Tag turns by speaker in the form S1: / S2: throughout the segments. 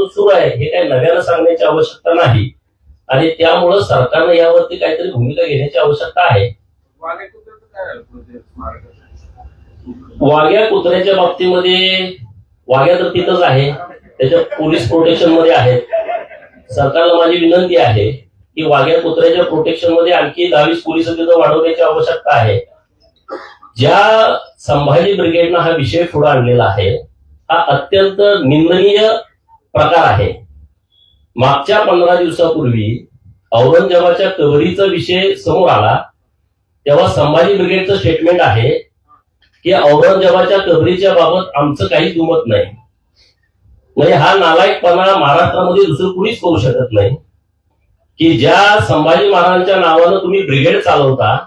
S1: सुरू आहे, हे काही नव्यानं सांगण्याची आवश्यकता नाही आणि त्यामुळं सरकारनं यावरती काहीतरी भूमिका घेण्याची आवश्यकता आहे. वाघ्या कुत्र्याच्या बाबतीमध्ये वाघ्या तर तिथंच आहे, त्याच्या पोलीस प्रोटेक्शन मध्ये आहेत. सरकारला माझी विनंती आहे की वाघ्या कुत्र्याच्या प्रोटेक्शन मध्ये आणखी 10-20 पोलीस तिथं वाढवण्याची आवश्यकता आहे. ज्या संभाजी ब्रिगेडनं हा विषय पुढे आणलेला आहे हा अत्यंत निंदनीय प्रकार आहे. मागच्या 15 दिवसापूर्वी औरंगजेबाच्या कबरीचा विषय समोर आला तेव्हा संभाजी ब्रिगेडचं स्टेटमेंट आहे की औरंगजेबाच्या कबरीच्या बाबत आमचं काही दुमत नाही. म्हणजे हा नालायकपणा महाराष्ट्रामध्ये दुसरं कुणीच करू शकत नाही की ज्या संभाजी महाराजांच्या नावानं तुम्ही ब्रिगेड चालवता,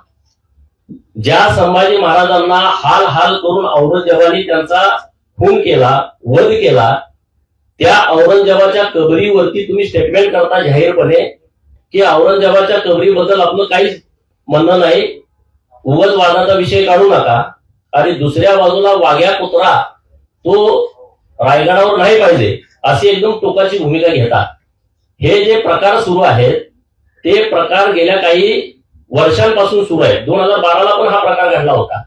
S1: ज्या संभाजी महाराजांना हाल हाल करून औरंगजेबाने त्यांचा खून केला, वध केला, त्या औरंगजेबाच्या कबरीवरती तुम्ही स्टेटमेंट करता जाहीरपणे की औरंगजेबाच्या कबरीबद्दल आपलं काहीच म्हणणं नाही, उगाच वादाचा विषय काढू नका. आणि दुसऱ्या बाजूला वाघ्या कुत्रा तो रायगडावर नाही पाहिजे अशी एकदम टोकाची भूमिका घेतात. हे जे प्रकार सुरू आहेत ते प्रकार गेल्या काही वर्षांपासून सुरू आहे. 2012ला पण हा प्रकार घडला होता.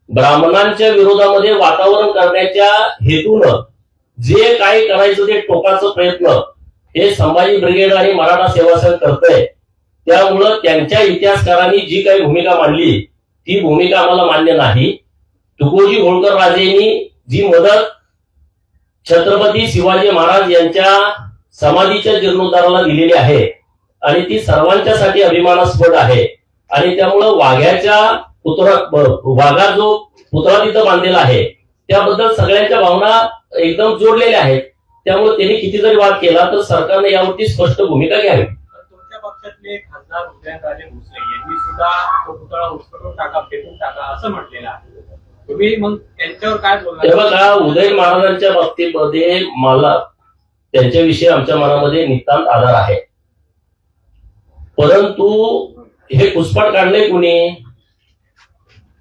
S1: ब्राह्मणांच्या विरोधामध्ये वातावरण करण्याच्या हेतूनं जे काही करायचं ते टोकाचं प्रयत्न हे संभाजी ब्रिगेड आणि मराठा सेवा संघ करतंय. त्यामुळं त्यांच्या इतिहासकारांनी जी काही भूमिका मांडली ती भूमिका आम्हाला मान्य नाही. तुकोजी होळकर राजेंनी जी मदत छत्रपती शिवाजी महाराज यांच्या समाधीच्या जीर्णोद्धाराला दिलेली आहे आणि ती सर्वांच्यासाठी अभिमानास्पद आहे. आणि त्यामुळं वाघा जो पुतळा तिथं बांधलेला आहे त्याबद्दल सगळ्यांच्या भावना एकदम जोडलेल्या आहेत. त्यामुळे त्यांनी किती जरी वाद केला तर सरकारने यावरती स्पष्ट भूमिका घ्यावी.
S2: तुमच्या पक्षातले खासदार उदयनराजे भोसले यांनी सुद्धा तो पुतळा उचलून टाका, फेकून टाका असं म्हटलेलं आहे. तुम्ही मग त्यांच्यावर काय बोलणार?
S1: तेव्हा का उदय महाराजांच्या बाबतीमध्ये मला त्यांच्याविषयी आमच्या मनामध्ये नितांत आदर आहे, परंतु हे घुसपाट काढले कुणी?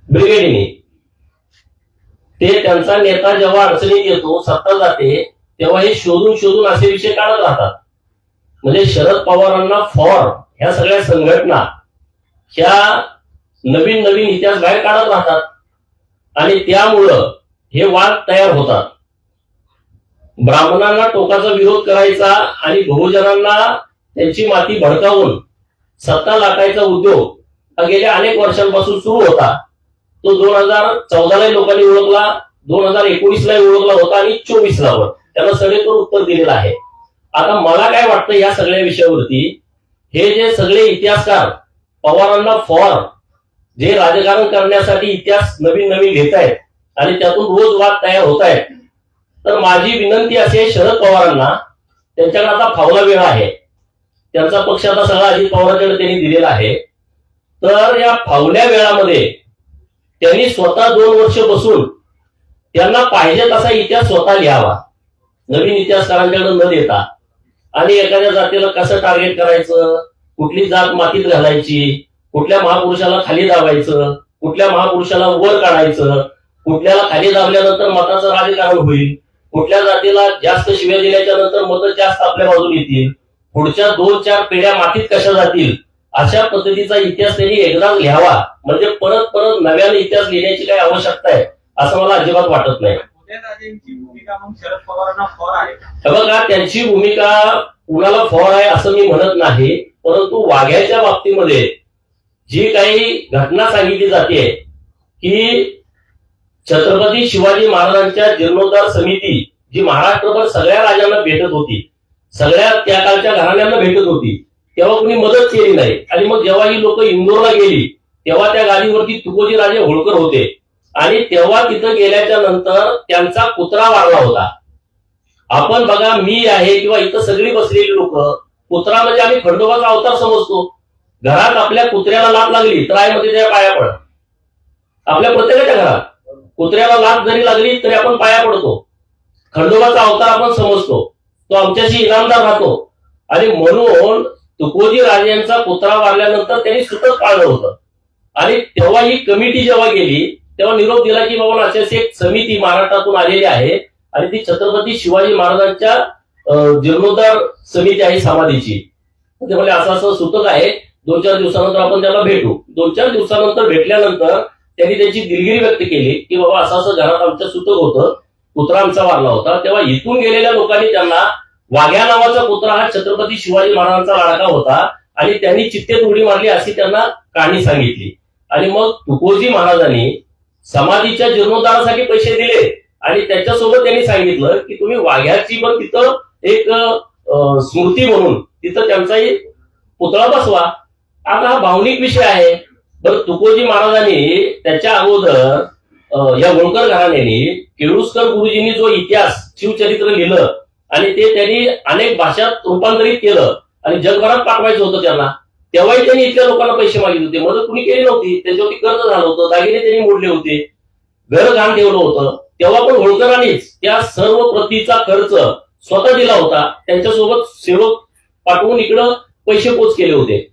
S1: ब्रिगेडीने. ते त्यांचा नेता जेव्हा अडचणीत येतो, सत्ता जाते, तेव्हा हे शोधून शोधून असे विषय काढत राहतात. म्हणजे शरद पवारांना फॉर ह्या सगळ्या संघटना ह्या नवीन नवीन इतिहास बाहेर काढत राहतात आणि त्यामुळं हे वाद तयार होतात. ब्राह्मणांना टोकाचा विरोध करायचा आणि बहुजनांना त्यांची माती भडकावून सत्ता लाटायचा उद्योग हा गेल्या अनेक वर्षांपासून सुरू होता. तो 2014ला लोकांनी ओळखला, 2019ला ओळखला होता आणि 24ला त्याला सडेतोड उत्तर दिलेलं आहे. आता मला काय वाटतं या सगळ्या विषयावरती हे जे सगळे इतिहासकार पवारांना फॉर जे राजकारण करण्यासाठी इतिहास नवीन नवीन घेत आहेत आणि त्यातून रोज वाद तयार होत आहेत, तर माझी विनंती असे शरद पवारांना, त्यांच्याकडे आता फावला वेळ आहे, त्यांचा पक्ष आता सगळा अजित पवारांकडे त्यांनी दिलेला आहे, तर या फावल्या वेळामध्ये त्यांनी स्वतः 2 वर्ष बसून त्यांना पाहिजे तसा इतिहास स्वतः लिहावा, नवीन इतिहासकारांकडे न देता. आणि एखाद्या जातीला कसं टार्गेट करायचं, कुठली जात मातीत घालायची, कुठल्या महापुरुषाला खाली दाबायचं, कुठल्या महापुरुषाला वर काढायचं, कुठल्याला खाली दाबल्यानंतर मताचं राजकारण होईल, कुठल्या जातीला जास्त शिव्या दिल्याच्या नंतर मतं जास्त आपल्या बाजून येतील, पुढच्या 2-4 पिढ्या मातीत कशा जातील, अशा पद्धतीचा इतिहास त्यांनी एकदाच लिहावा. म्हणजे परत परत नव्याने इतिहास लिहिण्याची काही आवश्यकता आहे असं मला अजिबात वाटत नाही.
S2: उदयनराजेंची भूमिका मग शरद पवारांना फॉर आहे?
S1: बघा, त्यांची भूमिका कुणाला फॉर आहे असं मी म्हणत नाही, परंतु वाघ्याच्या बाबतीमध्ये जी काही घटना सांगितली जाते की छत्रपती शिवाजी महाराजांच्या जीर्णोद्धार समिती जी महाराष्ट्रभर सगळ्या राजांना भेटत होती, सगळ्या त्या कालच्या घराण्यांना भेटत होती, तेव्हा कुणी मदत केली नाही. आणि मग जेव्हा ही लोक इंदोरला गेली तेव्हा त्या गाडीवरती तुकोजी राजे होळकर होते आणि तेव्हा तिथं गेल्याच्या नंतर त्यांचा कुत्रा वारला होता. आपण बघा, मी आहे किंवा इथं सगळी बसलेली लोक कुत्रा म्हणजे आम्ही खंडोबाचा अवतार समजतो. घरात आपल्या कुत्र्याला लात लागली तर आईमध्ये त्या पाया पड. आपल्या प्रत्येकाच्या घरात कुत्र्याला लात जरी लागली तरी आपण पाया पडतो. खंडोबाचा अवतार आपण समजतो, तो आमच्याशी इनामदार राहतो. आणि म्हणून तुकोजी राजेंचा कुत्रा वारल्यानंतर त्यांनी सुतक पाळलं होतं. आणि तेव्हा ही कमिटी जेव्हा गेली तेव्हा निरोप दिला की बाबा अशी एक समिती महाराष्ट्रातून आलेली आहे आणि ती छत्रपती शिवाजी महाराजांच्या जीर्णोद्धार समिती आहे समाधीची. ते म्हणजे असं असं सुतक आहे, 2-4 दिवसानंतर आपण त्याला भेटू. 2-4 दिवसानंतर भेटल्यानंतर त्यांनी त्यांची दिलगिरी व्यक्त केली की बाबा असं असं घरात आमच्या सुतक होतं, कुत्रा आमचा वारला होता. तेव्हा इथून गेलेल्या लोकांनी त्यांना वाघ्या नावाचा कुत्रा हा छत्रपती शिवाजी महाराजांचा लाडका होता आणि त्यांनी चित्तेत उडी मारली अशी त्यांना कहाणी सांगितली. आणि मग तुकोजी महाराजांनी समाधीच्या जीर्णोद्धारासाठी पैसे दिले आणि त्याच्यासोबत त्यांनी सांगितलं की तुम्ही वाघ्याची पण तिथं एक स्मृती म्हणून तिथं त्यांचाही पुतळा बसवा. आता हा भावनिक विषय आहे. बरं, तुकोजी महाराजांनी त्याच्या अगोदर या होळकर घराण्याने केळुसकर गुरुजींनी जो इतिहास शिवचरित्र लिहिलं आणि ते त्यांनी अनेक भाषात रूपांतरित केलं आणि जगभरात पाठवायचं होतं त्यांना, तेव्हाही त्यांनी इथल्या लोकांना पैसे मागितले होते. मदत कुणी केली नव्हती. त्यांच्यावरती कर्ज झालं होतं, दागिने त्यांनी मोडले होते, घर घाण ठेवलं होतं. तेव्हा पण होळकरांनीच त्या सर्व प्रतीचा खर्च स्वतः दिला होता. त्यांच्यासोबत सेवक पाठवून इकडं पैसे पोच केले होते.